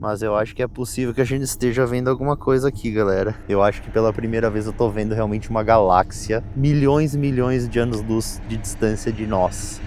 Mas eu acho que é possível que a gente esteja vendo alguma coisa aqui, galera. Eu acho que pela primeira vez eu tô vendo realmente uma galáxia, milhões e milhões de anos-luz de distância de nós.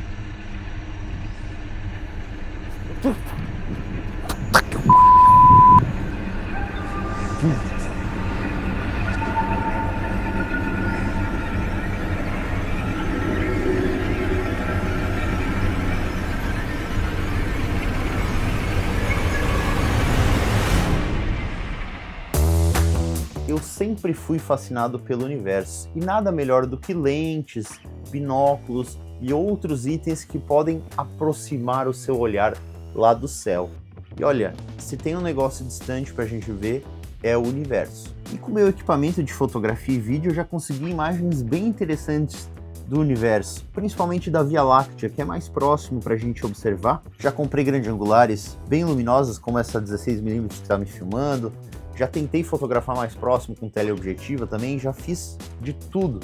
Eu sempre fui fascinado pelo universo e nada melhor do que lentes, binóculos e outros itens que podem aproximar o seu olhar lá do céu. E olha, se tem um negócio distante pra gente ver, é o universo. E com o meu equipamento de fotografia e vídeo eu já consegui imagens bem interessantes do universo, principalmente da Via Láctea, que é mais próximo pra gente observar. Já comprei grande-angulares bem luminosas, como essa 16mm que tá me filmando. Já tentei fotografar mais próximo com teleobjetiva também, já fiz de tudo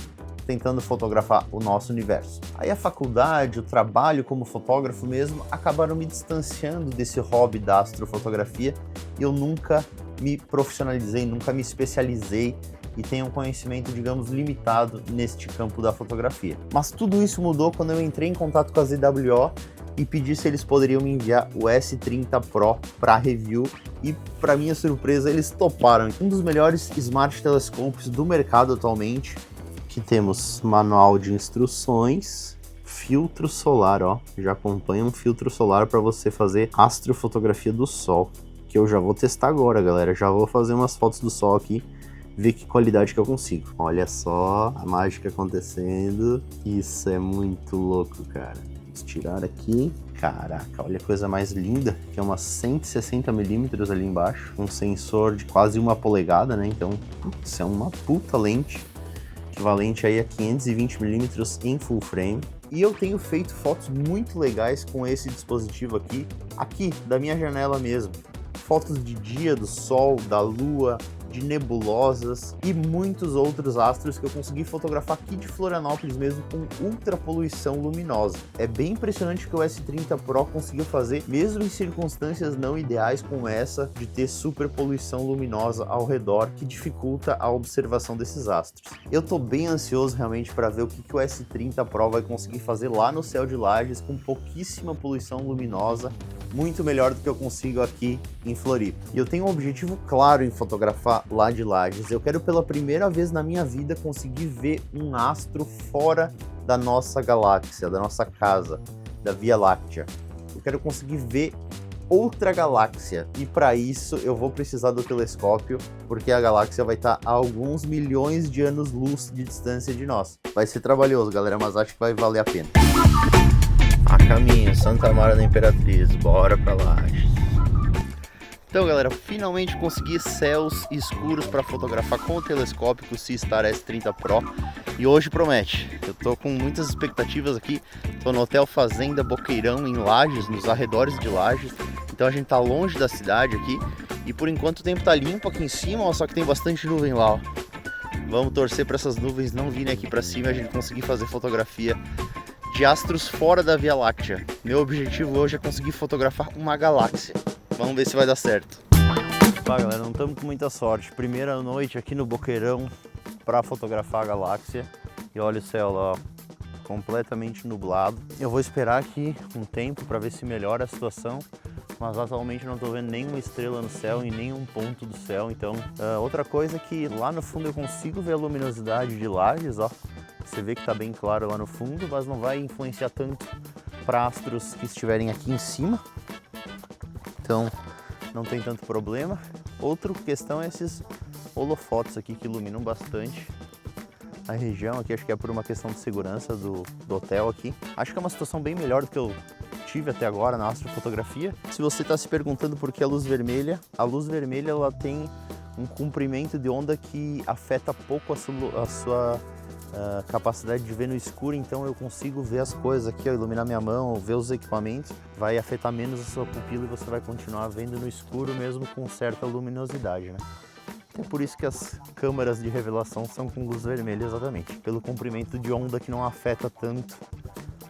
tentando fotografar o nosso universo. Aí a faculdade, o trabalho como fotógrafo mesmo, acabaram me distanciando desse hobby da astrofotografia e eu nunca me profissionalizei, nunca me especializei e tenho um conhecimento, digamos, limitado neste campo da fotografia. Mas tudo isso mudou quando eu entrei em contato com a ZWO e pedi se eles poderiam me enviar o S30 Pro para review e, para minha surpresa, eles toparam. Um dos melhores smart telescópios do mercado atualmente. Aqui temos manual de instruções, filtro solar, ó, já acompanha um filtro solar para você fazer astrofotografia do Sol, que eu já vou testar agora, galera. Já vou fazer umas fotos do Sol aqui, ver que qualidade que eu consigo. Olha só a mágica acontecendo, isso é muito louco, cara. Vamos tirar aqui. Caraca, olha a coisa mais linda, que é uma 160mm ali embaixo, um sensor de quase 1 polegada, né? Então, isso é uma puta lente, equivalente aí a 520mm em full frame. E eu tenho feito fotos muito legais com esse dispositivo aqui da minha janela mesmo. Fotos de dia, do sol, da lua, de nebulosas e muitos outros astros que eu consegui fotografar aqui de Florianópolis mesmo com ultra poluição luminosa. É bem impressionante o que o S30 Pro conseguiu fazer, mesmo em circunstâncias não ideais como essa, de ter super poluição luminosa ao redor, que dificulta a observação desses astros. Eu tô bem ansioso realmente para ver o que o S30 Pro vai conseguir fazer lá no céu de Lages com pouquíssima poluição luminosa, muito melhor do que eu consigo aqui em Floripa. E eu tenho um objetivo claro em fotografar lá de Lages. Eu quero pela primeira vez na minha vida conseguir ver um astro fora da nossa galáxia, da nossa casa, da Via Láctea. Eu quero conseguir ver outra galáxia e para isso eu vou precisar do telescópio, porque a galáxia vai estar a alguns milhões de anos-luz de distância de nós. Vai ser trabalhoso, galera, mas acho que vai valer a pena. A caminho, Santa Amaro da Imperatriz, bora pra Lages. Então, galera, finalmente consegui céus escuros para fotografar com o telescópio, com o Seastar S30 Pro, e hoje promete. Eu tô com muitas expectativas aqui. Tô no Hotel Fazenda Boqueirão em Lages, nos arredores de Lages. Então a gente tá longe da cidade aqui e por enquanto o tempo tá limpo aqui em cima, ó, só que tem bastante nuvem lá, ó. Vamos torcer para essas nuvens não virem aqui para cima e a gente conseguir fazer fotografia de astros fora da Via Láctea. Meu objetivo hoje é conseguir fotografar uma galáxia. Vamos ver se vai dar certo. Pá, galera, não estamos com muita sorte. Primeira noite aqui no Boqueirão para fotografar a galáxia. E olha o céu lá, ó, completamente nublado. Eu vou esperar aqui um tempo para ver se melhora a situação. Mas atualmente não estou vendo nenhuma estrela no céu em nenhum ponto do céu. Então, outra coisa é que lá no fundo eu consigo ver a luminosidade de Lages, ó. Você vê que está bem claro lá no fundo, mas não vai influenciar tanto para astros que estiverem aqui em cima. Então, não tem tanto problema. Outra questão é esses holofotes aqui que iluminam bastante a região aqui. Acho que é por uma questão de segurança do hotel aqui. Acho que é uma situação bem melhor do que eu tive até agora na astrofotografia. Se você está se perguntando por que a luz vermelha ela tem um comprimento de onda que afeta pouco a sua capacidade de ver no escuro, então eu consigo ver as coisas aqui, ó, iluminar minha mão, ver os equipamentos, vai afetar menos a sua pupila e você vai continuar vendo no escuro mesmo com certa luminosidade, né? É por isso que as câmeras de revelação são com luz vermelha exatamente, pelo comprimento de onda que não afeta tanto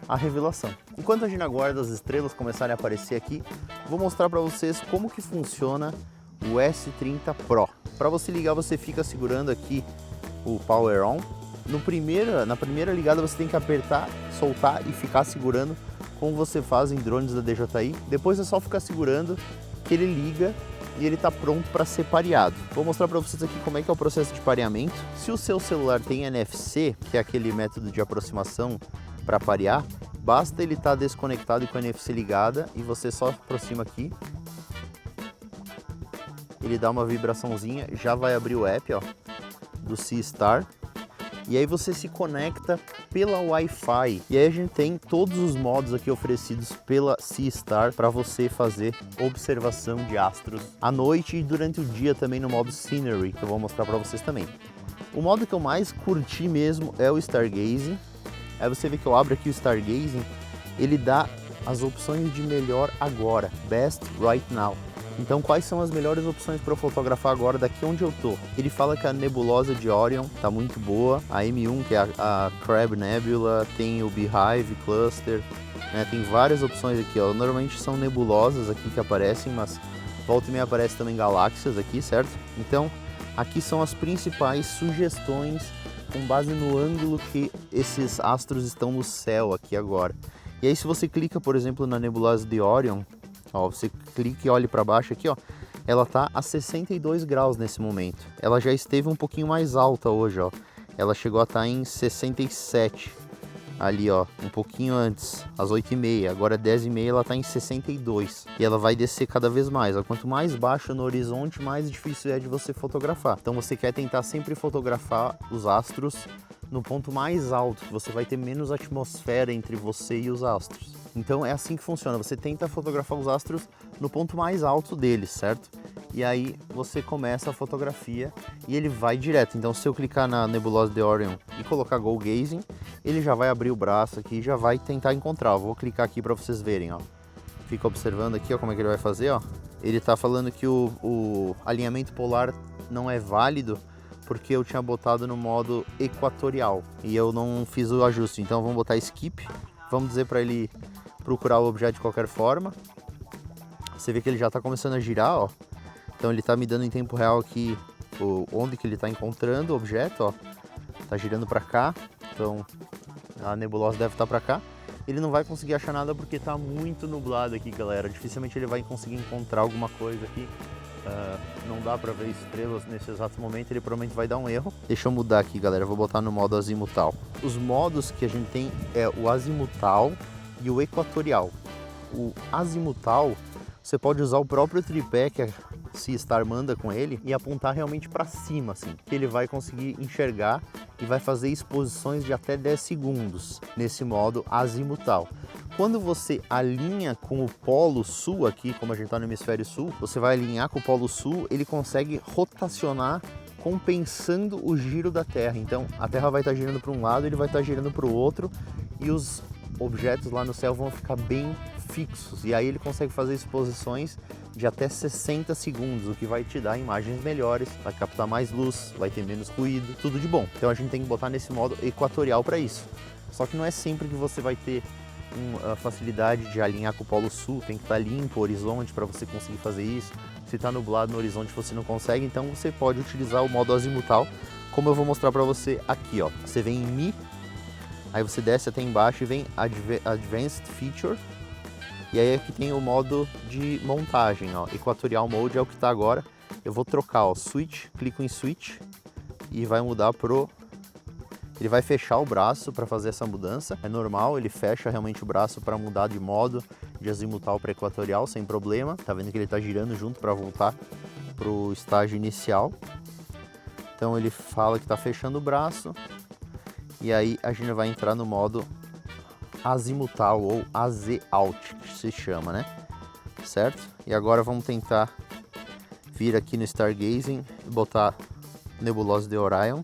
a revelação. Enquanto a gente aguarda as estrelas começarem a aparecer aqui, vou mostrar para vocês como que funciona o S30 Pro. Para você ligar, você fica segurando aqui o Power On. Na primeira ligada você tem que apertar, soltar e ficar segurando, como você faz em drones da DJI. Depois é só ficar segurando que ele liga e ele está pronto para ser pareado. Vou mostrar para vocês aqui como é que é o processo de pareamento. Se o seu celular tem NFC, que é aquele método de aproximação para parear, basta ele estar desconectado e com a NFC ligada e você só aproxima aqui. Ele dá uma vibraçãozinha, já vai abrir o app, ó, do SeaStar. E aí você se conecta pela Wi-Fi. E aí a gente tem todos os modos aqui oferecidos pela SeaStar para você fazer observação de astros à noite e durante o dia também no modo Scenery, que eu vou mostrar para vocês também. O modo que eu mais curti mesmo é o Stargazing. Aí você vê que eu abro aqui o Stargazing, ele dá as opções de melhor agora, Best Right Now. Então, quais são as melhores opções para eu fotografar agora daqui onde eu tô? Ele fala que a nebulosa de Orion tá muito boa, a M1, que é a Crab Nebula, tem o Beehive Cluster, né? Tem várias opções aqui, ó. Normalmente são nebulosas aqui que aparecem, mas volta e meia aparece também galáxias aqui, certo? Então, aqui são as principais sugestões com base no ângulo que esses astros estão no céu aqui agora. E aí, se você clica, por exemplo, na nebulosa de Orion, ó, você clica e olha para baixo aqui, ó, ela tá a 62 graus nesse momento. Ela já esteve um pouquinho mais alta hoje, ó. Ela chegou a estar em 67 ali, ó, um pouquinho antes, às 8h30. Agora 10h30 ela tá em 62. E ela vai descer cada vez mais, ó. Quanto mais baixo no horizonte, mais difícil é de você fotografar. Então você quer tentar sempre fotografar os astros no ponto mais alto, que você vai ter menos atmosfera entre você e os astros. Então é assim que funciona, você tenta fotografar os astros no ponto mais alto deles, certo? E aí você começa a fotografia e ele vai direto. Então se eu clicar na nebulosa de Orion e colocar Go Gazing, ele já vai abrir o braço aqui e já vai tentar encontrar. Eu vou clicar aqui para vocês verem, ó. Fica observando aqui, ó, como é que ele vai fazer, ó. Ele tá falando que o alinhamento polar não é válido porque eu tinha botado no modo equatorial e eu não fiz o ajuste. Então vamos botar Skip, vamos dizer para ele procurar o objeto de qualquer forma. Você vê que ele já está começando a girar, ó. Então ele está me dando em tempo real aqui onde que ele está encontrando o objeto, ó. Tá girando para cá, então a nebulosa deve estar para cá. Ele não vai conseguir achar nada porque está muito nublado aqui, galera. Dificilmente ele vai conseguir encontrar alguma coisa aqui. Não dá para ver estrelas nesse exato momento, ele provavelmente vai dar um erro. Deixa eu mudar aqui, galera, vou botar no modo azimutal. Os modos que a gente tem é o azimutal e o equatorial. O azimutal, você pode usar o próprio tripé que a SeaStar manda com ele e apontar realmente para cima, assim, que ele vai conseguir enxergar e vai fazer exposições de até 10 segundos nesse modo azimutal. Quando você alinha com o polo sul aqui, como a gente está no hemisfério sul, você vai alinhar com o polo sul, ele consegue rotacionar compensando o giro da Terra. Então a Terra vai estar girando para um lado, ele vai estar girando para o outro e os objetos lá no céu vão ficar bem fixos. E aí ele consegue fazer exposições de até 60 segundos, o que vai te dar imagens melhores, vai captar mais luz, vai ter menos ruído, tudo de bom. Então a gente tem que botar nesse modo equatorial para isso. Só que não é sempre que você vai ter a facilidade de alinhar com o polo sul, tem que estar limpo o horizonte para você conseguir fazer isso. Se está nublado no horizonte você não consegue, então você pode utilizar o modo azimutal, como eu vou mostrar para você aqui, ó. Você vem em Mi, aí você desce até embaixo e vem Advanced Feature, e aí aqui tem o modo de montagem, ó. Equatorial Mode é o que está agora. Eu vou trocar, ó, Switch, clico em Switch e vai mudar pro... Ele vai fechar o braço para fazer essa mudança, é normal, ele fecha realmente o braço para mudar de modo de azimutal para equatorial sem problema. Tá vendo que ele está girando junto para voltar pro estágio inicial. Então ele fala que está fechando o braço e aí a gente vai entrar no modo azimutal ou AZ-Alt, que se chama, né? Certo? E agora vamos tentar vir aqui no Stargazing e botar nebulosa de Orion.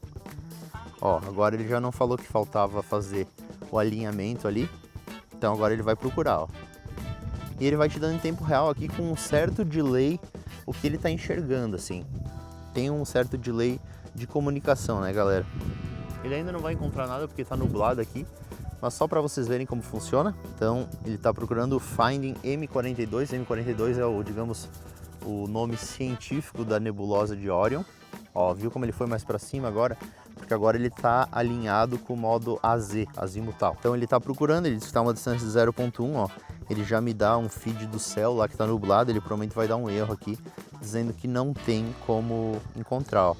Ó, agora ele já não falou que faltava fazer o alinhamento ali, então agora ele vai procurar, ó. E ele vai te dando em tempo real aqui com um certo delay o que ele tá enxergando, assim. Tem um certo delay de comunicação, né, galera? Ele ainda não vai encontrar nada porque tá nublado aqui, mas só para vocês verem como funciona. Então ele está procurando o Finding M42. M42 é o, digamos, o nome científico da nebulosa de Orion. Ó, viu como ele foi mais para cima agora? Porque agora ele está alinhado com o modo AZ, azimutal. Então ele está procurando, ele está a uma distância de 0.1, ó. Ele já me dá um feed do céu lá que está nublado, ele provavelmente vai dar um erro aqui, dizendo que não tem como encontrar, ó.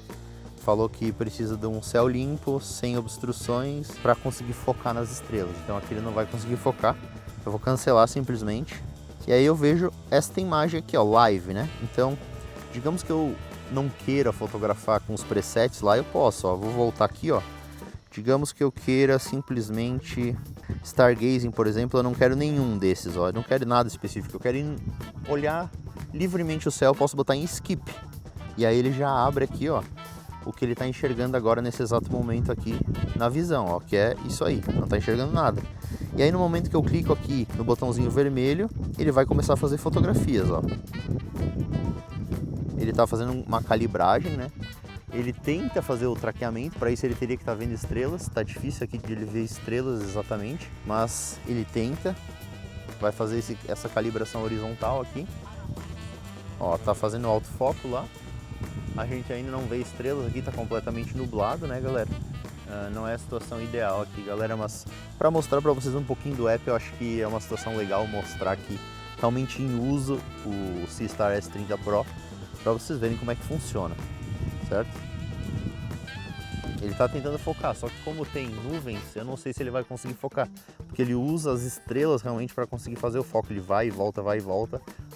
Falou que precisa de um céu limpo, sem obstruções, para conseguir focar nas estrelas. Então aqui ele não vai conseguir focar. Eu vou cancelar simplesmente. E aí eu vejo esta imagem aqui, ó, live, né? Então, digamos que eu não queira fotografar com os presets lá, eu posso, ó. Vou voltar aqui, ó. Digamos que eu queira simplesmente stargazing, por exemplo, eu não quero nenhum desses, ó. Eu não quero nada específico. Eu quero olhar livremente o céu, eu posso botar em skip. E aí ele já abre aqui, ó, o que ele está enxergando agora nesse exato momento aqui na visão, ó, que é isso aí, não está enxergando nada. E aí no momento que eu clico aqui no botãozinho vermelho, ele vai começar a fazer fotografias, ó. Ele está fazendo uma calibragem, né? Ele tenta fazer o traqueamento, para isso ele teria que estar vendo estrelas. Está difícil aqui de ele ver estrelas exatamente, mas ele tenta. Vai fazer essa calibração horizontal aqui. Ó, tá fazendo autofoco lá. A gente ainda não vê estrelas aqui, tá completamente nublado, né, galera? Não é a situação ideal aqui, galera, mas para mostrar para vocês um pouquinho do app, eu acho que é uma situação legal mostrar aqui realmente em uso o SeaStar S30 Pro, para vocês verem como é que funciona, certo? Ele está tentando focar, só que como tem nuvens, eu não sei se ele vai conseguir focar, porque ele usa as estrelas realmente para conseguir fazer o foco. Ele vai e volta,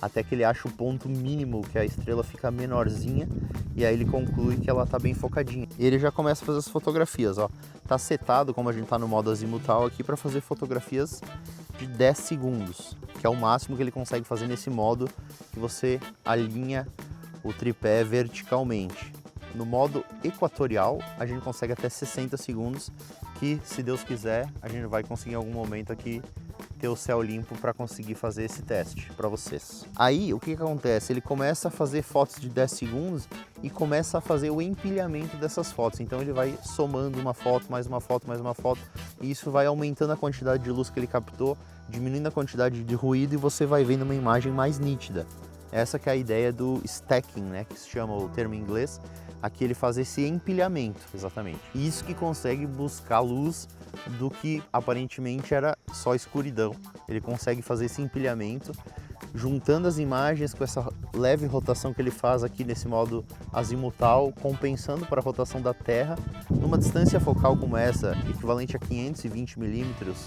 até que ele acha o ponto mínimo, que a estrela fica menorzinha, e aí ele conclui que ela está bem focadinha. E ele já começa a fazer as fotografias, ó. Tá setado, como a gente está no modo azimutal aqui, para fazer fotografias de 10 segundos, que é o máximo que ele consegue fazer nesse modo que você alinha o tripé verticalmente. No modo equatorial, a gente consegue até 60 segundos, que, se Deus quiser, a gente vai conseguir em algum momento aqui ter o céu limpo para conseguir fazer esse teste para vocês. Aí, o que acontece? Ele começa a fazer fotos de 10 segundos e começa a fazer o empilhamento dessas fotos. Então ele vai somando uma foto, mais uma foto, mais uma foto, e isso vai aumentando a quantidade de luz que ele captou, diminuindo a quantidade de ruído, e você vai vendo uma imagem mais nítida. Essa que é a ideia do stacking, né, que se chama o termo em inglês. Aqui ele faz esse empilhamento, exatamente. Isso que consegue buscar luz do que aparentemente era só escuridão. Ele consegue fazer esse empilhamento, juntando as imagens com essa leve rotação que ele faz aqui nesse modo azimutal, compensando para a rotação da Terra, numa distância focal como essa, equivalente a 520 milímetros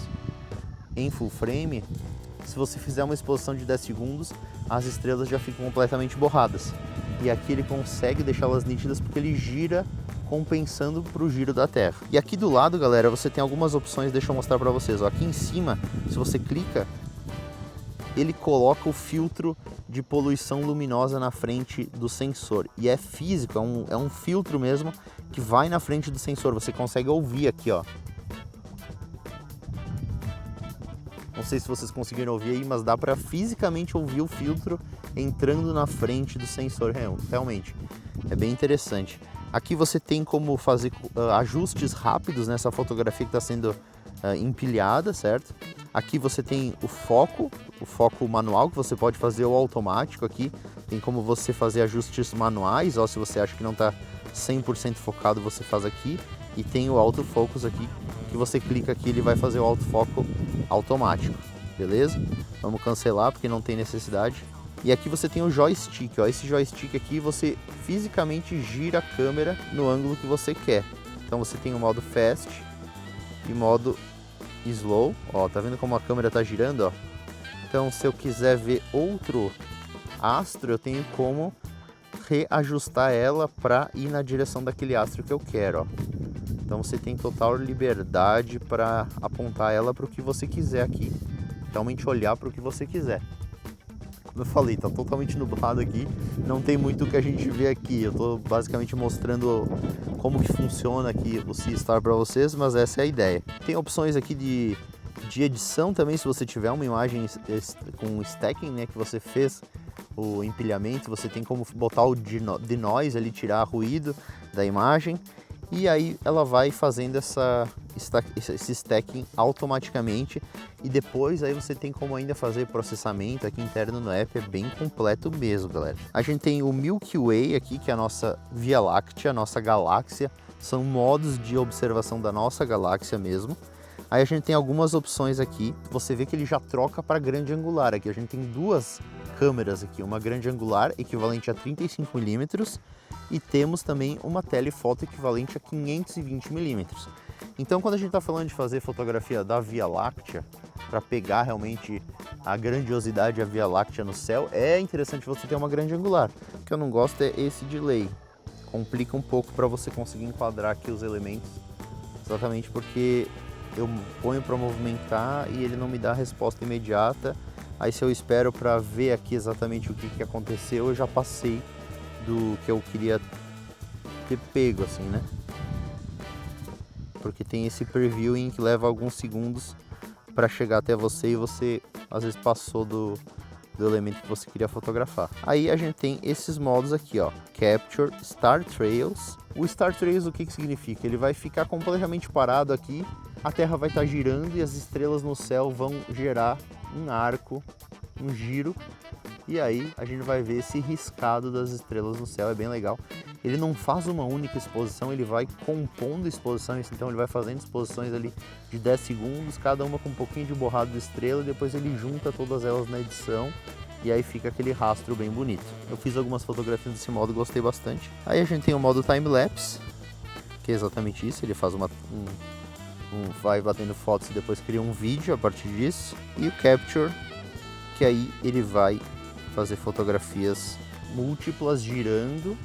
em full frame. Se você fizer uma exposição de 10 segundos, as estrelas já ficam completamente borradas. E aqui ele consegue deixá-las nítidas porque ele gira compensando para o giro da Terra. E aqui do lado, galera, você tem algumas opções, deixa eu mostrar para vocês. Ó, aqui em cima, se você clica, ele coloca o filtro de poluição luminosa na frente do sensor. E é físico, é um filtro mesmo que vai na frente do sensor. Você consegue ouvir aqui, ó. Não sei se vocês conseguiram ouvir aí, mas dá para fisicamente ouvir o filtro entrando na frente do sensor realmente. É bem interessante. Aqui você tem como fazer ajustes rápidos nessa fotografia que está sendo empilhada, certo? Aqui você tem o foco manual, que você pode fazer o automático aqui. Tem como você fazer ajustes manuais, ó, se você acha que não está 100% focado, você faz aqui. E tem o autofocus aqui, que você clica aqui, ele vai fazer o autofoco automático, beleza? Vamos cancelar porque não tem necessidade. E aqui você tem o joystick, ó. Esse joystick aqui você fisicamente gira a câmera no ângulo que você quer. Então você tem o modo fast e modo slow, ó, tá vendo como a câmera tá girando, ó? Então se eu quiser ver outro astro, eu tenho como reajustar ela para ir na direção daquele astro que eu quero, ó. Então você tem total liberdade para apontar ela para o que você quiser aqui, realmente olhar para o que você quiser. Como eu falei, tá totalmente nublado aqui, não tem muito o que a gente vê aqui. Eu tô basicamente mostrando como que funciona aqui o SeaStar para vocês, mas essa é a ideia. Tem opções aqui de edição também, se você tiver uma imagem com stacking, né, que você fez o empilhamento, você tem como botar o denoise ali, tirar ruído da imagem. e aí ela vai fazendo esse stacking automaticamente, e depois aí você tem como ainda fazer processamento aqui interno no app, é bem completo mesmo, galera. A gente tem o Milky Way aqui, que é a nossa Via Láctea, a nossa galáxia, são modos de observação da nossa galáxia mesmo. Aí a gente tem algumas opções aqui, você vê que ele já troca para grande angular. Aqui a gente tem duas câmeras aqui, uma grande angular equivalente a 35 mm e temos também uma telefoto equivalente a 520 mm. Então quando a gente está falando de fazer fotografia da Via Láctea, para pegar realmente a grandiosidade da Via Láctea no céu, é interessante você ter uma grande angular. O que eu não gosto é esse delay, complica um pouco para você conseguir enquadrar aqui os elementos, exatamente porque eu ponho para movimentar e ele não me dá a resposta imediata. Aí se eu espero para ver aqui exatamente o que aconteceu, eu já passei do que eu queria ter pego, assim, né? Porque tem esse previewing que leva alguns segundos para chegar até você e você às vezes passou do elemento que você queria fotografar. Aí a gente tem esses modos aqui, ó, Capture, Star Trails. O Star Trails, o que significa? Ele vai ficar completamente parado aqui, a Terra vai estar girando e as estrelas no céu vão gerar um arco, um giro, e aí a gente vai ver esse riscado das estrelas no céu, é bem legal. Ele não faz uma única exposição, ele vai compondo exposições, então ele vai fazendo exposições ali de 10 segundos, cada uma com um pouquinho de borrado de estrela, e depois ele junta todas elas na edição, e aí fica aquele rastro bem bonito. Eu fiz algumas fotografias desse modo, gostei bastante. Aí a gente tem o modo Time-Lapse, que é exatamente isso, ele faz vai batendo fotos e depois cria um vídeo a partir disso. E o Capture, que aí ele vai fazer fotografias múltiplas girando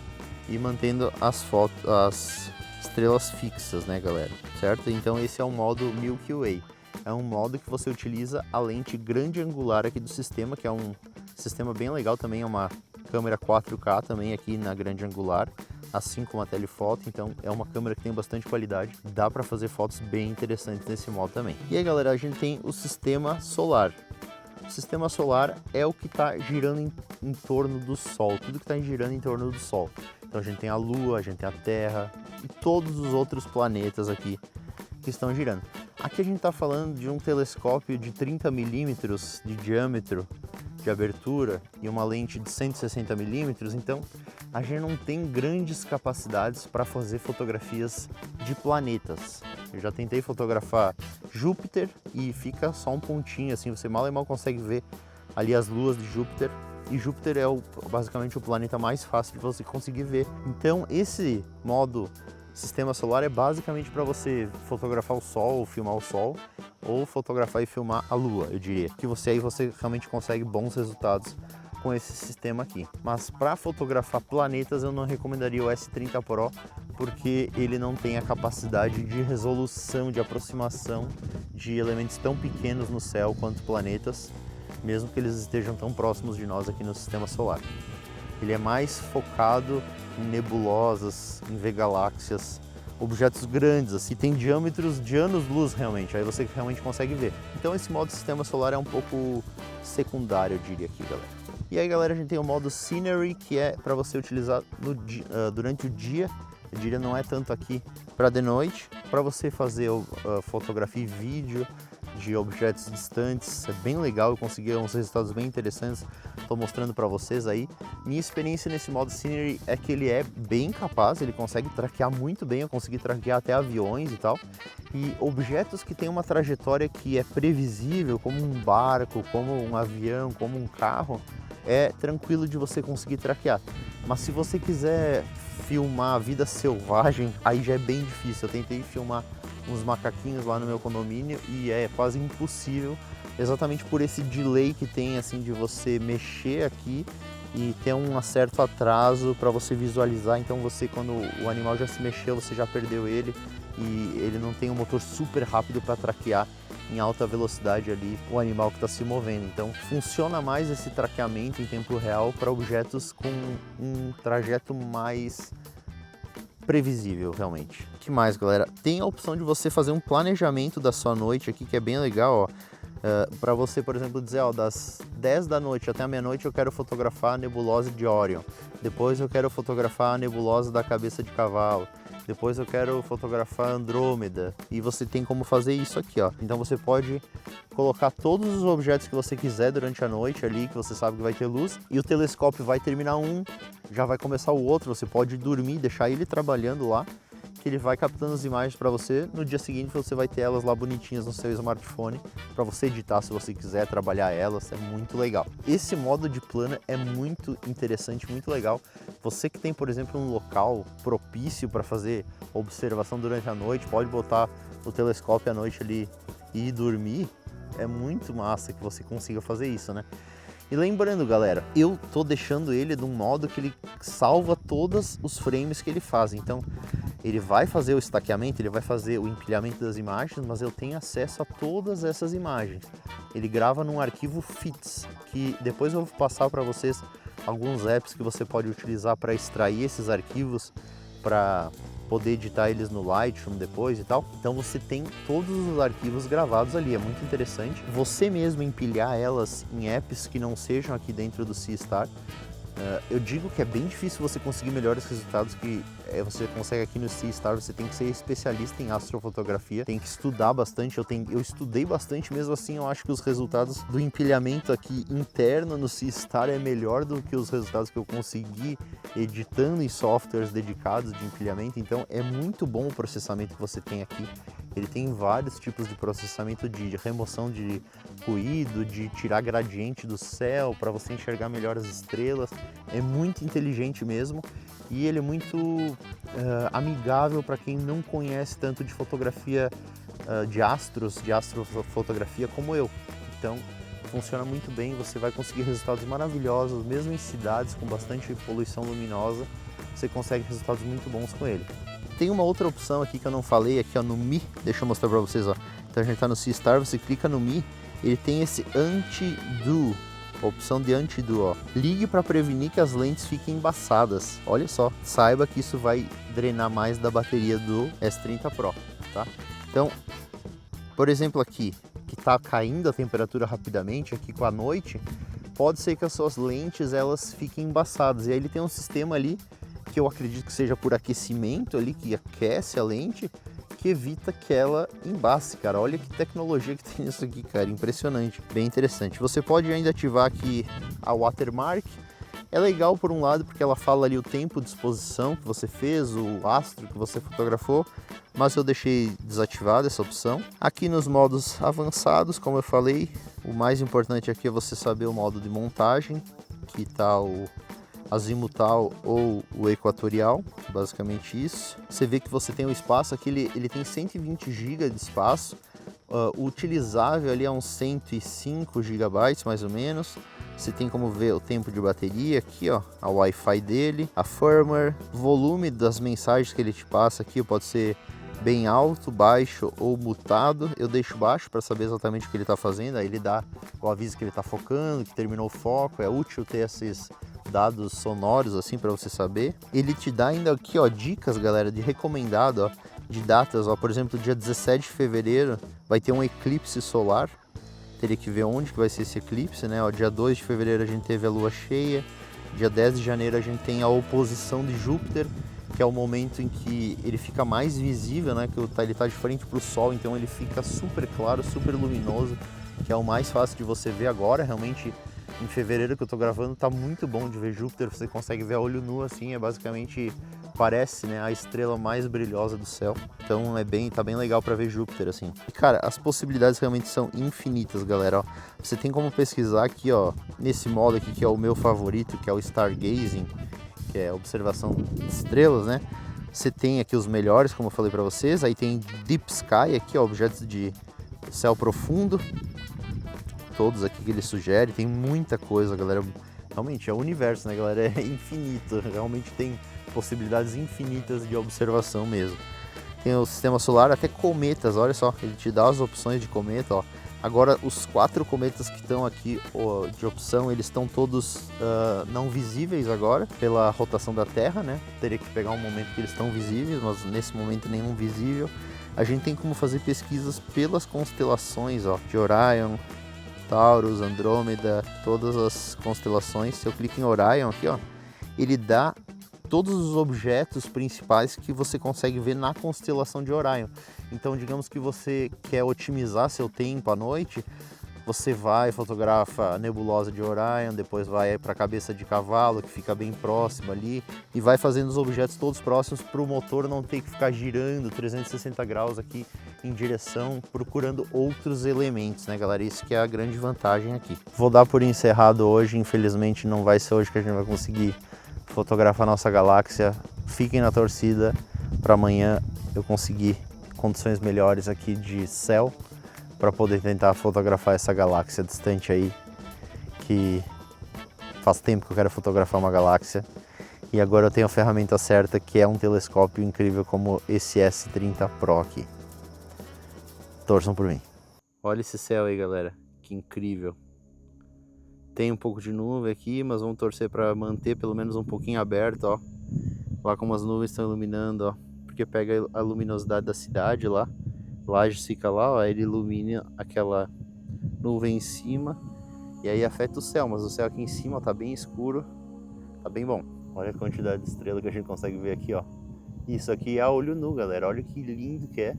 e mantendo as estrelas fixas, né, galera? Certo? Então esse é o modo Milky Way. É um modo que você utiliza a lente grande angular aqui do sistema, que é um sistema bem legal também, é uma câmera 4K também aqui na grande angular, assim como a telefoto, então é uma câmera que tem bastante qualidade, dá para fazer fotos bem interessantes nesse modo também. E aí, galera, a gente tem o sistema solar. O sistema solar é o que está girando em torno do Sol, tudo que está girando em torno do Sol. Então a gente tem a Lua, a gente tem a Terra e todos os outros planetas aqui que estão girando. Aqui a gente está falando de um telescópio de 30 milímetros de diâmetro, de abertura, e uma lente de 160 milímetros, então a gente não tem grandes capacidades para fazer fotografias de planetas. Eu já tentei fotografar Júpiter e fica só um pontinho, assim, você mal e mal consegue ver ali as luas de Júpiter, e Júpiter é basicamente o planeta mais fácil de você conseguir ver. Então esse modo sistema solar é basicamente para você fotografar o Sol, filmar o Sol, ou fotografar e filmar a Lua, eu diria. Que você realmente consegue bons resultados com esse sistema aqui. Mas para fotografar planetas eu não recomendaria o S30 Pro, porque ele não tem a capacidade de resolução, de aproximação de elementos tão pequenos no céu quanto planetas, mesmo que eles estejam tão próximos de nós aqui no sistema solar. Ele é mais focado em nebulosas, em ver galáxias, objetos grandes, assim, tem diâmetros de anos-luz realmente, aí você realmente consegue ver. Então esse modo sistema solar é um pouco secundário, eu diria aqui, galera. E aí, galera, a gente tem o modo Scenery, que é para você utilizar durante o dia, eu diria não é tanto aqui para de noite, para você fazer fotografia e vídeo de objetos distantes, é bem legal, eu consegui uns resultados bem interessantes, estou mostrando para vocês aí. Minha experiência nesse modo Scenery é que ele é bem capaz, ele consegue traquear muito bem, eu consegui traquear até aviões e tal, e objetos que têm uma trajetória que é previsível, como um barco, como um avião, como um carro, é tranquilo de você conseguir traquear. Mas se você quiser filmar a vida selvagem, aí já é bem difícil. Eu tentei filmar uns macaquinhos lá no meu condomínio e é quase impossível, exatamente por esse delay que tem, assim, de você mexer aqui e ter um certo atraso para você visualizar. Então você, quando o animal já se mexeu, você já perdeu ele e ele não tem um motor super rápido para traquear em alta velocidade ali o animal que está se movendo. Então funciona mais esse traqueamento em tempo real para objetos com um trajeto mais previsível, realmente. O que mais, galera? Tem a opção de você fazer um planejamento da sua noite aqui, que é bem legal, ó. Para você, por exemplo, dizer, ó, das 10 da noite até a meia-noite eu quero fotografar a nebulosa de Órion, depois eu quero fotografar a nebulosa da cabeça de cavalo, depois eu quero fotografar Andrômeda, e você tem como fazer isso aqui, ó. Então você pode colocar todos os objetos que você quiser durante a noite ali, que você sabe que vai ter luz, e o telescópio vai terminar um, já vai começar o outro, você pode dormir, deixar ele trabalhando lá, que ele vai captando as imagens para você. No dia seguinte você vai ter elas lá bonitinhas no seu smartphone para você editar se você quiser trabalhar elas, é muito legal. Esse modo de plano é muito interessante, muito legal. Você que tem, por exemplo, um local propício para fazer observação durante a noite, pode botar o telescópio à noite ali e dormir, é muito massa que você consiga fazer isso, né? E lembrando, galera, eu tô deixando ele de um modo que ele salva todos os frames que ele faz. Então, ele vai fazer o estaqueamento, ele vai fazer o empilhamento das imagens, mas eu tenho acesso a todas essas imagens. Ele grava num arquivo FITS, que depois eu vou passar para vocês alguns apps que você pode utilizar para extrair esses arquivos, para poder editar eles no Lightroom depois e tal. Então você tem todos os arquivos gravados ali, é muito interessante. Você mesmo empilhar elas em apps que não sejam aqui dentro do SeaStar. Eu digo que é bem difícil você conseguir melhores resultados que você consegue aqui no SeaStar. Você tem que ser especialista em astrofotografia, tem que estudar bastante. Eu estudei bastante, mesmo assim eu acho que os resultados do empilhamento aqui interno no SeaStar é melhor do que os resultados que eu consegui editando em softwares dedicados de empilhamento. Então é muito bom o processamento que você tem aqui. Ele tem vários tipos de processamento de remoção de ruído, de tirar gradiente do céu para você enxergar melhor as estrelas. É muito inteligente mesmo, e ele é muito amigável para quem não conhece tanto de fotografia de astrofotografia como eu. Então funciona muito bem, você vai conseguir resultados maravilhosos, mesmo em cidades com bastante poluição luminosa, você consegue resultados muito bons com ele. Tem uma outra opção aqui que eu não falei, aqui ó, no Mi, deixa eu mostrar para vocês, ó. Então a gente tá no SeaStar, você clica no Mi, ele tem esse Anti-Do, a opção de Anti-Do, ó. Ligue para prevenir que as lentes fiquem embaçadas. Olha só, saiba que isso vai drenar mais da bateria do S30 Pro, tá? Então, por exemplo aqui, que tá caindo a temperatura rapidamente aqui com a noite, pode ser que as suas lentes elas fiquem embaçadas. E aí ele tem um sistema ali, que eu acredito que seja por aquecimento ali, que aquece a lente, que evita que ela embace, cara. Olha que tecnologia que tem nisso aqui, cara, impressionante, bem interessante. Você pode ainda ativar aqui a watermark. É legal por um lado porque ela fala ali o tempo de exposição que você fez, o astro que você fotografou, mas eu deixei desativada essa opção. Aqui nos modos avançados, como eu falei, o mais importante aqui é você saber o modo de montagem, que tá o azimutal ou o equatorial, basicamente isso. Você vê que você tem o espaço aqui, ele tem 120 GB de espaço, o utilizável ali é uns 105 GB mais ou menos. Você tem como ver o tempo de bateria aqui, ó, a Wi-Fi dele, a firmware, volume das mensagens que ele te passa aqui, pode ser bem alto, baixo ou mutado. Eu deixo baixo para saber exatamente o que ele está fazendo, aí ele dá o aviso que ele está focando, que terminou o foco. É útil ter esses dados sonoros assim para você saber. Ele te dá ainda aqui, ó, dicas, galera, de recomendado, ó, de datas, ó, por exemplo, dia 17 de fevereiro vai ter um eclipse solar. Teria que ver onde que vai ser esse eclipse, né? Ó, dia 2 de fevereiro a gente teve a lua cheia. Dia 10 de janeiro a gente tem a oposição de Júpiter, que é o momento em que ele fica mais visível, né? Que ele está de frente para o Sol, então ele fica super claro, super luminoso, que é o mais fácil de você ver agora. Realmente, em fevereiro que eu estou gravando, tá muito bom de ver Júpiter. Você consegue ver a olho nu assim, é basicamente, parece, né, a estrela mais brilhosa do céu. Então tá bem legal para ver Júpiter assim. E cara, as possibilidades realmente são infinitas, galera. Ó, você tem como pesquisar aqui, ó, nesse modo aqui que é o meu favorito, que é o Stargazing, que é observação de estrelas, né? Você tem aqui os melhores, como eu falei para vocês. Aí tem Deep Sky aqui, ó, objetos de céu profundo. Todos aqui que ele sugere, tem muita coisa, galera. Realmente é o universo, né, galera? É infinito, realmente tem possibilidades infinitas de observação mesmo. Tem o sistema solar, até cometas, olha só, ele te dá as opções de cometa, ó. Agora, os 4 cometas que estão aqui, ó, de opção, eles estão todos não visíveis agora, pela rotação da Terra, né? Teria que pegar um momento que eles estão visíveis, mas nesse momento nenhum visível. A gente tem como fazer pesquisas pelas constelações, ó, de Orion, Taurus, Andrômeda, todas as constelações. Se eu clico em Orion aqui, ó, ele dá todos os objetos principais que você consegue ver na constelação de Orion. Então, digamos que você quer otimizar seu tempo à noite, você vai, fotografa a nebulosa de Orion, depois vai para a cabeça de cavalo, que fica bem próximo ali, e vai fazendo os objetos todos próximos para o motor não ter que ficar girando 360 graus aqui em direção, procurando outros elementos, né, galera? Isso que é a grande vantagem aqui. Vou dar por encerrado hoje, infelizmente não vai ser hoje que a gente vai conseguir fotografar a nossa galáxia. Fiquem na torcida para amanhã eu conseguir condições melhores aqui de céu, para poder tentar fotografar essa galáxia distante aí, que faz tempo que eu quero fotografar uma galáxia. E agora eu tenho a ferramenta certa, que é um telescópio incrível como esse S30 Pro aqui. Torçam por mim. Olha esse céu aí, galera, que incrível. Tem um pouco de nuvem aqui, mas vamos torcer para manter pelo menos um pouquinho aberto, ó. Lá como as nuvens estão iluminando, ó, porque pega a luminosidade da cidade lá. Laje fica lá, ó, ele ilumina aquela nuvem em cima e aí afeta o céu, mas o céu aqui em cima tá bem escuro, tá bem bom. Olha a quantidade de estrela que a gente consegue ver aqui, ó. Isso aqui é a olho nu, galera, olha que lindo que é.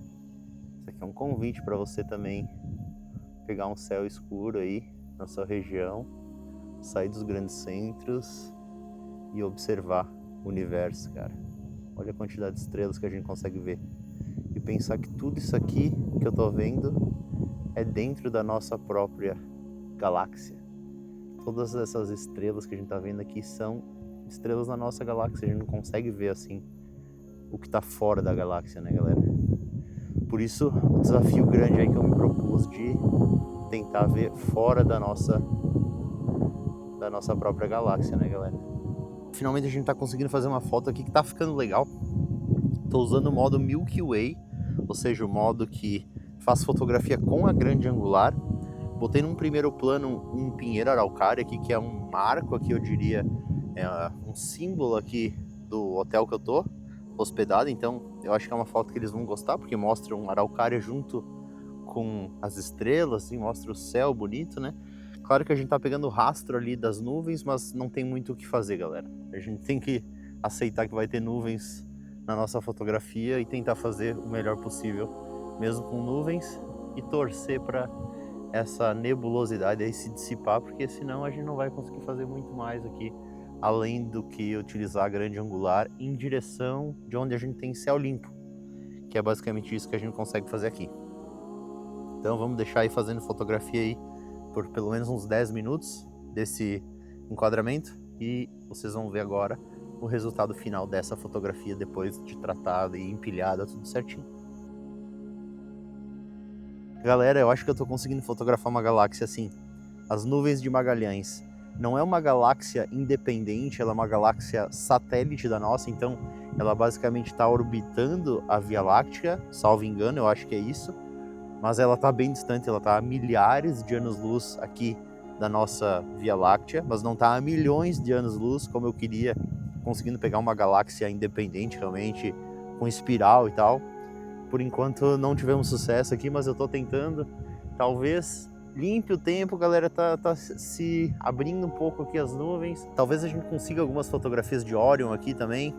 Isso aqui é um convite para você também pegar um céu escuro aí na sua região, sair dos grandes centros e observar o universo, cara. Olha a quantidade de estrelas que a gente consegue ver. E pensar que tudo isso aqui que eu tô vendo é dentro da nossa própria galáxia. Todas essas estrelas que a gente tá vendo aqui são estrelas na nossa galáxia. A gente não consegue ver assim o que tá fora da galáxia, né, galera? Por isso, o desafio grande aí que eu me propus de tentar ver fora da nossa própria galáxia, né, galera? Finalmente a gente tá conseguindo fazer uma foto aqui que tá ficando legal. Estou usando o modo Milky Way, ou seja, o modo que faz fotografia com a grande angular. Botei num primeiro plano um pinheiro araucária aqui, que é um marco aqui, eu diria, é um símbolo aqui do hotel que eu tô hospedado. Então eu acho que é uma foto que eles vão gostar, porque mostra um araucária junto com as estrelas e mostra o céu bonito, né? Claro que a gente tá pegando o rastro ali das nuvens, mas não tem muito o que fazer, galera. A gente tem que aceitar que vai ter nuvens na nossa fotografia e tentar fazer o melhor possível, mesmo com nuvens, e torcer para essa nebulosidade aí se dissipar, porque senão a gente não vai conseguir fazer muito mais aqui, além do que utilizar a grande angular em direção de onde a gente tem céu limpo, que é basicamente isso que a gente consegue fazer aqui. Então vamos deixar aí fazendo fotografia aí por pelo menos uns 10 minutos desse enquadramento e vocês vão ver agora o resultado final dessa fotografia depois de tratada e empilhada, tudo certinho. Galera, eu acho que eu tô conseguindo fotografar uma galáxia assim. As nuvens de Magalhães não é uma galáxia independente, ela é uma galáxia satélite da nossa, então ela basicamente está orbitando a Via Láctea, salvo engano, eu acho que é isso, mas ela está bem distante, ela está a milhares de anos-luz aqui da nossa Via Láctea, mas não está a milhões de anos-luz como eu queria, conseguindo pegar uma galáxia independente realmente, com espiral e tal. Por enquanto não tivemos sucesso aqui, mas eu tô tentando. Talvez limpe o tempo, galera, tá se abrindo um pouco aqui as nuvens. Talvez a gente consiga algumas fotografias de Orion aqui também,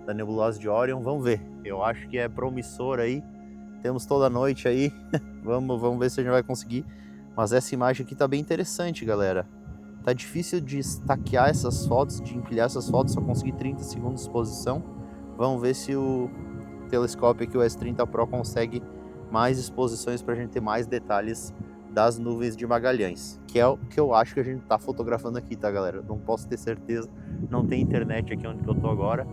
da nebulosa de Orion, vamos ver. Eu acho que é promissor aí, temos toda a noite aí, vamos ver se a gente vai conseguir. Mas essa imagem aqui tá bem interessante, galera. Tá difícil de estaquear essas fotos, de empilhar essas fotos, só consegui 30 segundos de exposição. Vamos ver se o telescópio aqui, o S30 Pro, consegue mais exposições para a gente ter mais detalhes das nuvens de Magalhães, que é o que eu acho que a gente tá fotografando aqui, tá, galera? Não posso ter certeza, não tem internet aqui onde eu tô agora,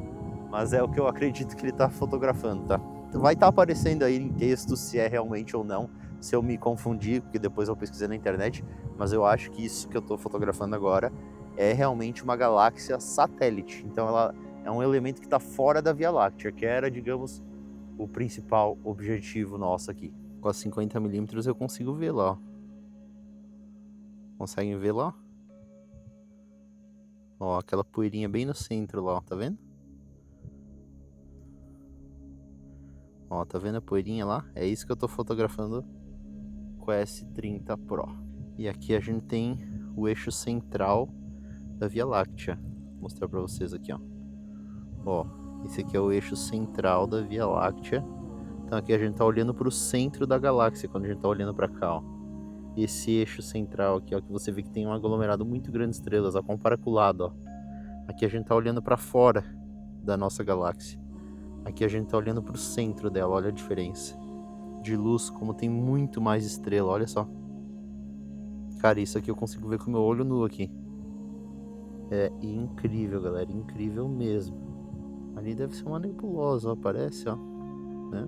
mas é o que eu acredito que ele tá fotografando, tá? Vai estar aparecendo aí em texto se é realmente ou não, se eu me confundir, porque depois eu pesquisei na internet, mas eu acho que isso que eu tô fotografando agora é realmente uma galáxia satélite, então ela é um elemento que está fora da Via Láctea, que era, digamos, o principal objetivo nosso aqui. Com a 50mm eu consigo ver lá, ó. Conseguem ver lá? Ó, aquela poeirinha bem no centro lá, ó, tá vendo? Ó, tá vendo a poeirinha lá? É isso que eu tô fotografando com a S30 Pro. E aqui a gente tem o eixo central da Via Láctea. Vou mostrar pra vocês aqui, ó. Ó, esse aqui é o eixo central da Via Láctea. Então aqui a gente tá olhando para o centro da galáxia quando a gente tá olhando para cá, ó. Esse eixo central aqui, ó, que você vê que tem um aglomerado muito grande de estrelas, ó, compara com o lado, ó. Aqui a gente tá olhando para fora da nossa galáxia. Aqui a gente tá olhando para o centro dela, olha a diferença de luz, como tem muito mais estrela, olha só. Cara, isso aqui eu consigo ver com o meu olho nu aqui. É incrível, galera, incrível mesmo. Ali deve ser uma nebulosa, ó, parece, ó, né?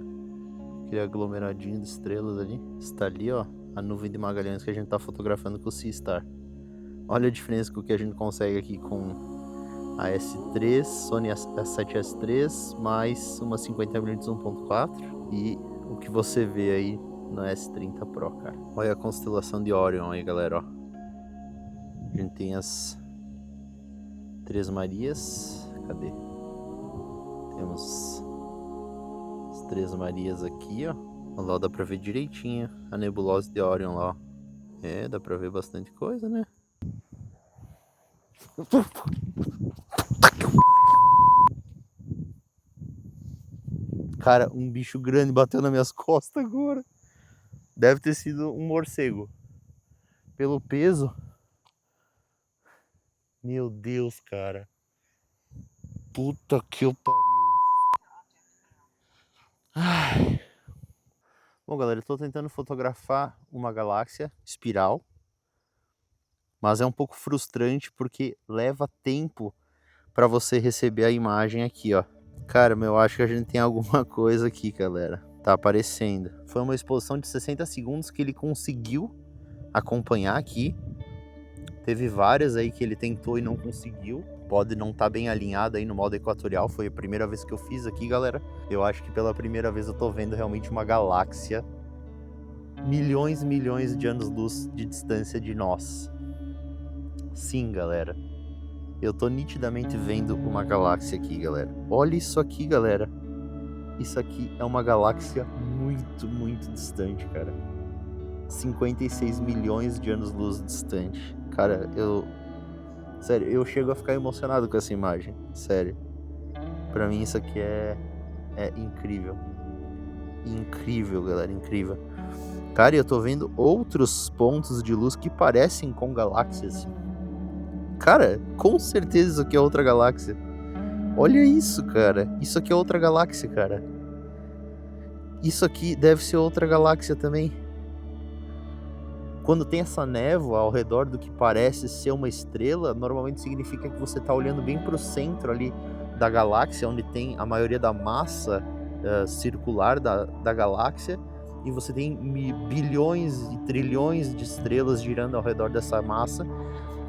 Aquele aglomeradinho de estrelas ali. Está ali, ó, a nuvem de Magalhães que a gente tá fotografando com o Seastar. Olha a diferença que a gente consegue aqui com a S3, Sony A7S3, mais uma 50mm 1.4 e o que você vê aí no S30 Pro, cara. Olha a constelação de Orion aí, galera, ó. A gente tem as Três Marias. Cadê? Temos as Três Marias aqui, ó. Lá dá pra ver direitinho a nebulosa de Orion lá, ó. É, dá pra ver bastante coisa, né? Cara, um bicho grande bateu nas minhas costas agora. Deve ter sido um morcego. Pelo peso. Meu Deus, cara. Puta que eu pariu. Ai. Bom, galera, eu tô tentando fotografar uma galáxia espiral. Mas é um pouco frustrante porque leva tempo para você receber a imagem aqui, ó. Cara, eu acho que a gente tem alguma coisa aqui, galera. Tá aparecendo. Foi uma exposição de 60 segundos que ele conseguiu acompanhar aqui. Teve várias aí que ele tentou e não conseguiu. Pode não estar bem alinhado aí no modo equatorial. Foi a primeira vez que eu fiz aqui, galera. Eu acho que pela primeira vez eu tô vendo realmente uma galáxia milhões de anos-luz de distância de nós. Sim, galera. Eu tô nitidamente vendo uma galáxia aqui, galera. Olha isso aqui, galera. Isso aqui é uma galáxia muito distante, cara. 56 milhões de anos-luz distante. Cara, sério, eu chego a ficar emocionado com essa imagem. Sério. Pra mim isso aqui é incrível. Incrível, galera, incrível. Cara, eu tô vendo outros pontos de luz que parecem com galáxias. Cara, com certeza isso aqui é outra galáxia. Olha isso, cara. Isso aqui é outra galáxia, cara. Isso aqui deve ser outra galáxia também. Quando tem essa névoa ao redor do que parece ser uma estrela, normalmente significa que você está olhando bem para o centro ali da galáxia, onde tem a maioria da massa circular da galáxia, e você tem bilhões e trilhões de estrelas girando ao redor dessa massa,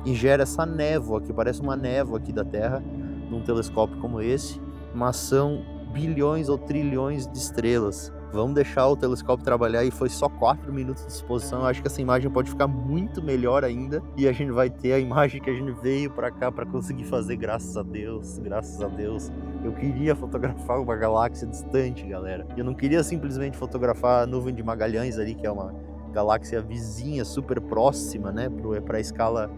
e gera essa névoa, que parece uma névoa aqui da Terra, num telescópio como esse, mas são bilhões ou trilhões de estrelas. Vamos deixar o telescópio trabalhar e foi só 4 minutos de exposição. Eu acho que essa imagem pode ficar muito melhor ainda e a gente vai ter a imagem que a gente veio pra cá pra conseguir fazer, graças a Deus, graças a Deus. Eu queria fotografar uma galáxia distante, galera. Eu não queria simplesmente fotografar a nuvem de Magalhães ali, que é uma galáxia vizinha, super próxima, né, pra escala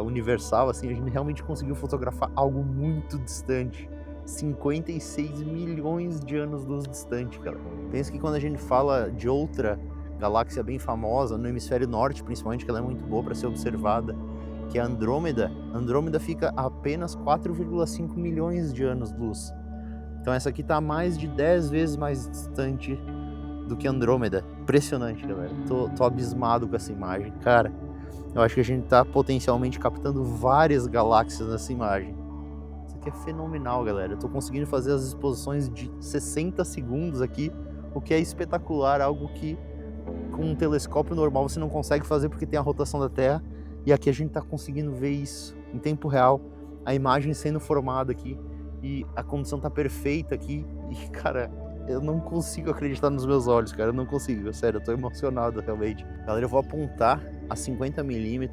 universal, assim. A gente realmente conseguiu fotografar algo muito distante. 56 milhões de anos-luz distante, cara. Pensa que quando a gente fala de outra galáxia bem famosa, no hemisfério norte principalmente, que ela é muito boa para ser observada, que é a Andrômeda. Andrômeda fica a apenas 4,5 milhões de anos-luz. Então essa aqui tá mais de 10 vezes mais distante do que Andrômeda. Impressionante, galera. Tô abismado com essa imagem. Cara, eu acho que a gente tá potencialmente captando várias galáxias nessa imagem. Que é fenomenal, galera. Eu tô conseguindo fazer as exposições de 60 segundos aqui, o que é espetacular, algo que com um telescópio normal você não consegue fazer porque tem a rotação da Terra, e aqui a gente tá conseguindo ver isso em tempo real, a imagem sendo formada aqui, e a condição tá perfeita aqui, e cara, eu não consigo acreditar nos meus olhos, cara, eu não consigo, sério, eu tô emocionado realmente. Galera, eu vou apontar a 50mm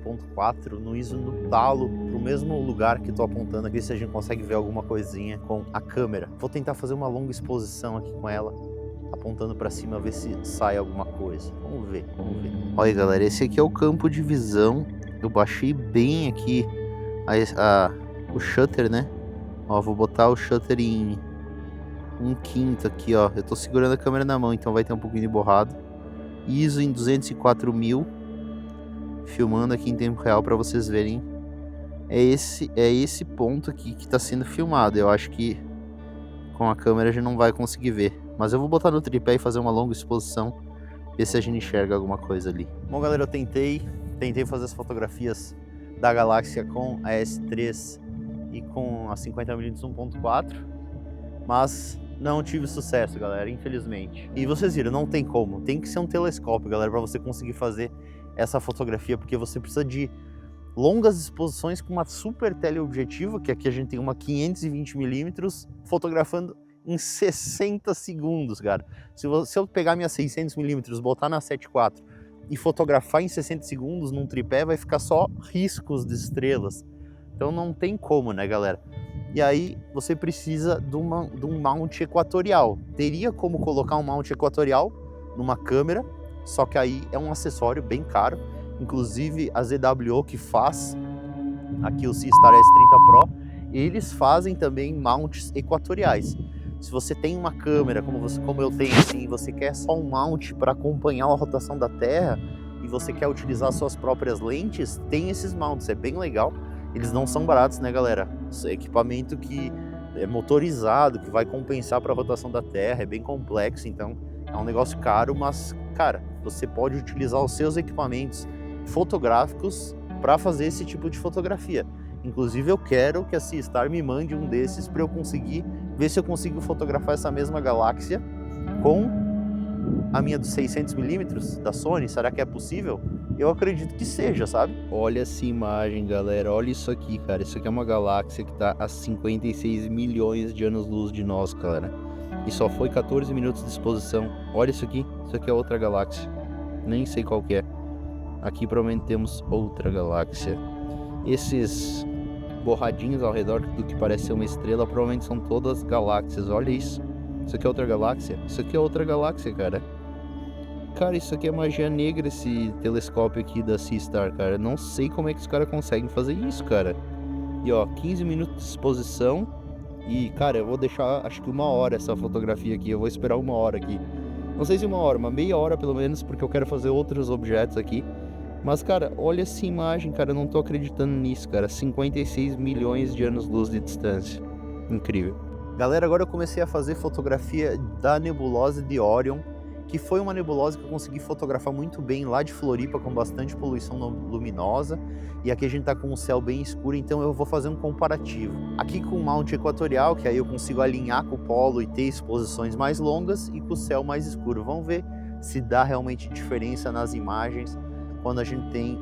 1.4 no ISO no talo pro mesmo lugar que tô apontando aqui, se a gente consegue ver alguma coisinha com a câmera. Vou tentar fazer uma longa exposição aqui com ela, apontando para cima, ver se sai alguma coisa. Vamos ver. Olha aí, galera, esse aqui é o campo de visão. Eu baixei bem aqui o shutter, né? Ó, vou botar o shutter em 1/5 aqui, ó. Eu tô segurando a câmera na mão, então vai ter um pouquinho de borrado. ISO em 204.000. Filmando aqui em tempo real para vocês verem. É esse ponto aqui que tá sendo filmado. Eu acho que com a câmera a gente não vai conseguir ver. Mas eu vou botar no tripé e fazer uma longa exposição. Ver se a gente enxerga alguma coisa ali. Bom, galera, eu tentei fazer as fotografias da galáxia com a S3 e com a 50mm 1.4, mas não tive sucesso, galera, infelizmente. E vocês viram, não tem como, tem que ser um telescópio, galera, para você conseguir fazer essa fotografia, porque você precisa de longas exposições com uma super teleobjetiva, que aqui a gente tem uma 520mm, fotografando em 60 segundos, cara. Se eu pegar minha 600mm, botar na 7.4 e fotografar em 60 segundos num tripé, vai ficar só riscos de estrelas. Então não tem como, né, galera? E aí você precisa de um mount equatorial. Teria como colocar um mount equatorial numa câmera, só que aí é um acessório bem caro. Inclusive a ZWO, que faz aqui o Seastar S30 Pro, eles fazem também mounts equatoriais. Se você tem uma câmera como eu tenho, assim, você quer só um mount para acompanhar a rotação da Terra e você quer utilizar suas próprias lentes, tem esses mounts, é bem legal. Eles não são baratos, né, galera? É equipamento que é motorizado, que vai compensar para a rotação da Terra, é bem complexo, então é um negócio caro, mas, cara, você pode utilizar os seus equipamentos fotográficos para fazer esse tipo de fotografia. Inclusive eu quero que a Seastar me mande um desses para eu conseguir ver se eu consigo fotografar essa mesma galáxia com a minha dos 600mm da Sony. Será que é possível? Eu acredito que seja, sabe? Olha essa imagem, galera, olha isso aqui, cara. Isso aqui é uma galáxia que tá a 56 milhões de anos-luz de nós, cara. E só foi 14 minutos de exposição. Olha isso aqui é outra galáxia. Nem sei qual que é. Aqui provavelmente temos outra galáxia. Esses borradinhos ao redor do que parece ser uma estrela provavelmente são todas galáxias. Olha isso. Isso aqui é outra galáxia? Isso aqui é outra galáxia, cara. Cara, isso aqui é magia negra, esse telescópio aqui da Seastar, cara. Não sei como é que os caras conseguem fazer isso, cara. E ó, 15 minutos de exposição. E, cara, eu vou deixar, acho que 1 hora essa fotografia aqui. Eu vou esperar 1 hora aqui. Não sei se 1 hora, uma meia hora pelo menos, porque eu quero fazer outros objetos aqui. Mas, cara, olha essa imagem, cara. Eu não tô acreditando nisso, cara. 56 milhões de anos-luz de distância. Incrível. Galera, agora eu comecei a fazer fotografia da nebulosa de Orion, que foi uma nebulosa que eu consegui fotografar muito bem lá de Floripa, com bastante poluição luminosa. E aqui a gente tá com o céu bem escuro, então eu vou fazer um comparativo. Aqui com o mount equatorial, que aí eu consigo alinhar com o polo e ter exposições mais longas, e com o céu mais escuro. Vamos ver se dá realmente diferença nas imagens quando a gente tem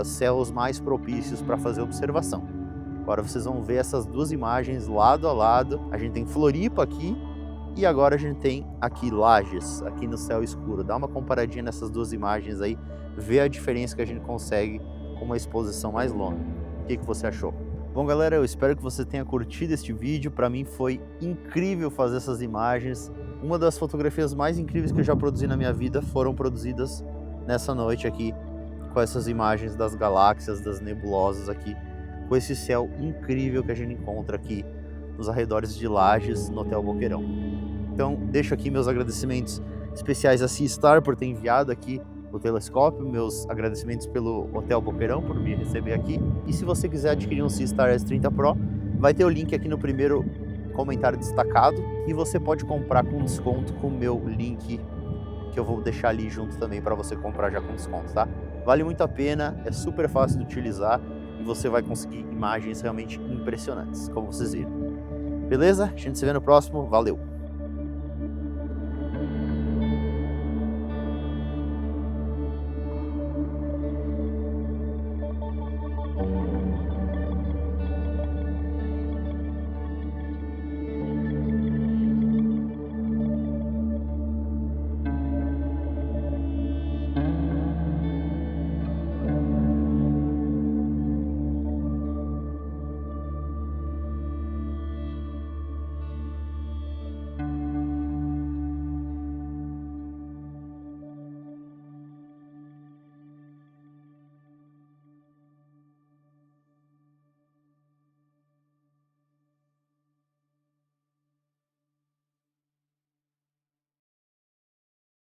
céus mais propícios para fazer observação. Agora vocês vão ver essas duas imagens lado a lado. A gente tem Floripa aqui e agora a gente tem aqui Lages, aqui no céu escuro. Dá uma comparadinha nessas duas imagens aí, vê a diferença que a gente consegue com uma exposição mais longa. O que você achou? Bom, galera, eu espero que você tenha curtido este vídeo. Para mim foi incrível fazer essas imagens. Uma das fotografias mais incríveis que eu já produzi na minha vida foram produzidas nessa noite aqui, com essas imagens das galáxias, das nebulosas aqui, com esse céu incrível que a gente encontra aqui nos arredores de Lages, no Hotel Boqueirão. Então, deixo aqui meus agradecimentos especiais a Seastar por ter enviado aqui o telescópio, meus agradecimentos pelo Hotel Boqueirão por me receber aqui. E se você quiser adquirir um Seastar S30 Pro, vai ter o link aqui no primeiro comentário destacado e você pode comprar com desconto com o meu link, que eu vou deixar ali junto também para você comprar já com desconto, tá? Vale muito a pena, é super fácil de utilizar e você vai conseguir imagens realmente impressionantes, como vocês viram. Beleza? A gente se vê no próximo, valeu!